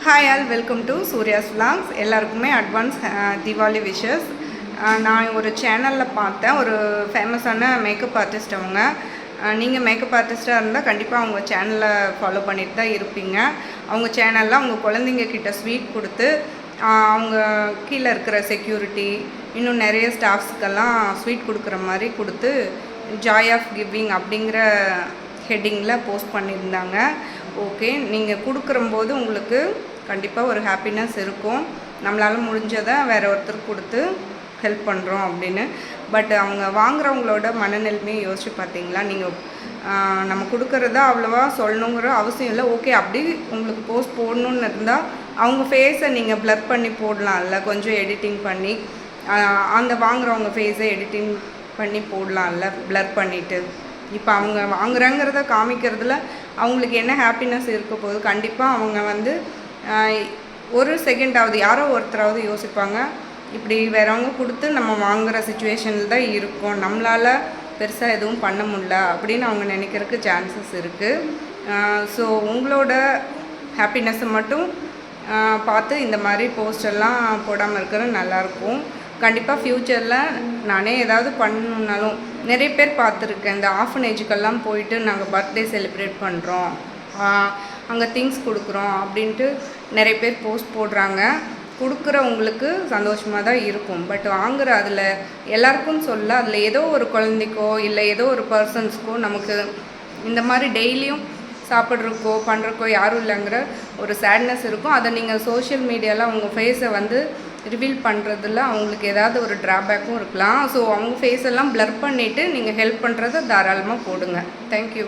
Hi all, welcome to Surya's vlogs. எல்லாருக்குமே advance Deepavali wishes. நான் ஒரு சேனலில் பார்த்தேன், ஒரு ஃபேமஸான மேக்கப் ஆர்டிஸ்ட். அவங்க நீங்கள் மேக்கப் ஆர்டிஸ்ட்டாக இருந்தால் கண்டிப்பாக அவங்க சேனலை ஃபாலோ பண்ணிட்டு தான் இருப்பீங்க. அவங்க சேனலில் அவங்க குழந்தைங்க கிட்ட ஸ்வீட் கொடுத்து, அவங்க கீழே இருக்கிற செக்யூரிட்டி இன்னும் நிறைய ஸ்டாஃப்ஸுக்கெல்லாம் ஸ்வீட் கொடுக்குற மாதிரி கொடுத்து ஜாய் ஆஃப் கிவிங் அப்படிங்கிற ஹெட்டிங்கில் போஸ்ட் பண்ணியிருந்தாங்க. ஓகே, நீங்கள் கொடுக்குறம்போது உங்களுக்கு கண்டிப்பாக ஒரு ஹாப்பினஸ் இருக்கும், நம்மளால் முடிஞ்சதை வேறு ஒருத்தருக்கு கொடுத்து ஹெல்ப் பண்ணுறோம் அப்படின்னு. பட் அவங்க வாங்குறவங்களோட மனநிலைமையை யோசிச்சு பார்த்தீங்களா? நீங்கள் நம்ம கொடுக்குறதா அவ்வளோவா சொல்லணுங்கிற அவசியம் இல்லை. ஓகே, அப்படி உங்களுக்கு போஸ்ட் போடணுன்னு இருந்தால் அவங்க ஃபேஸை நீங்கள் ப்ளர் பண்ணி போடலாம்ல, கொஞ்சம் எடிட்டிங் பண்ணி அந்த வாங்குறவங்க ஃபேஸை எடிட்டிங் பண்ணி போடலாம்ல, ப்ளர் பண்ணிவிட்டு. இப்போ அவங்க வாங்குறாங்கிறத காமிக்கிறதுல அவங்களுக்கு என்ன ஹாப்பினஸ் இருக்க போகுது? கண்டிப்பாக அவங்க ஒரு செகண்டாவது யாரோ ஒருத்தராவது யோசிப்பாங்க, இப்படி வேறவங்க கொடுத்து நம்ம வாங்குகிற சுச்சுவேஷனில் தான் இருக்கும், நம்மளால் பெருசாக எதுவும் பண்ண முடியல அப்படின்னு அவங்க நினைக்கிறதுக்கு சான்சஸ் இருக்குது. ஸோ உங்களோட ஹாப்பினஸ்ஸை மட்டும் பார்த்து இந்த மாதிரி போஸ்டெல்லாம் போடாமல் இருக்கிறது நல்லாயிருக்கும். கண்டிப்பாக ஃப்யூச்சரில் நானே ஏதாவது பண்ணணுன்னாலும், நிறைய பேர் பார்த்துருக்கேன், இந்த ஆர்ஃபனேஜுக்கெல்லாம் போயிட்டு நாங்கள் பர்த்டே செலிப்ரேட் பண்ணுறோம், அங்கே திங்ஸ் கொடுக்குறோம் அப்படின்ட்டு நிறைய பேர் போஸ்ட் போடுறாங்க. கொடுக்குறவங்களுக்கு சந்தோஷமாக தான் இருக்கும். பட் வாங்குகிற அதில் எல்லாருக்கும் சொல்ல, அதில் ஏதோ ஒரு குழந்தைக்கோ இல்லை ஏதோ ஒரு பர்சன்ஸ்க்கோ நமக்கு இந்த மாதிரி டெய்லியும் சாப்பிட்றக்கோ பண்ணுறக்கோ யாரும் இல்லைங்கிற ஒரு சேட்னஸ் இருக்கும். அதை நீங்கள் சோஷியல் மீடியாவில் அவங்க ஃபேஸை ரிவீல் பண்ணுறதுல அவங்களுக்கு ஏதாவது ஒரு ட்ராபேக்கும் இருக்கலாம். ஸோ அவங்க ஃபேஸெல்லாம் ப்ளர் பண்ணிவிட்டு நீங்கள் ஹெல்ப் பண்ணுறதை தாராளமாக போடுங்க. தேங்க்யூ.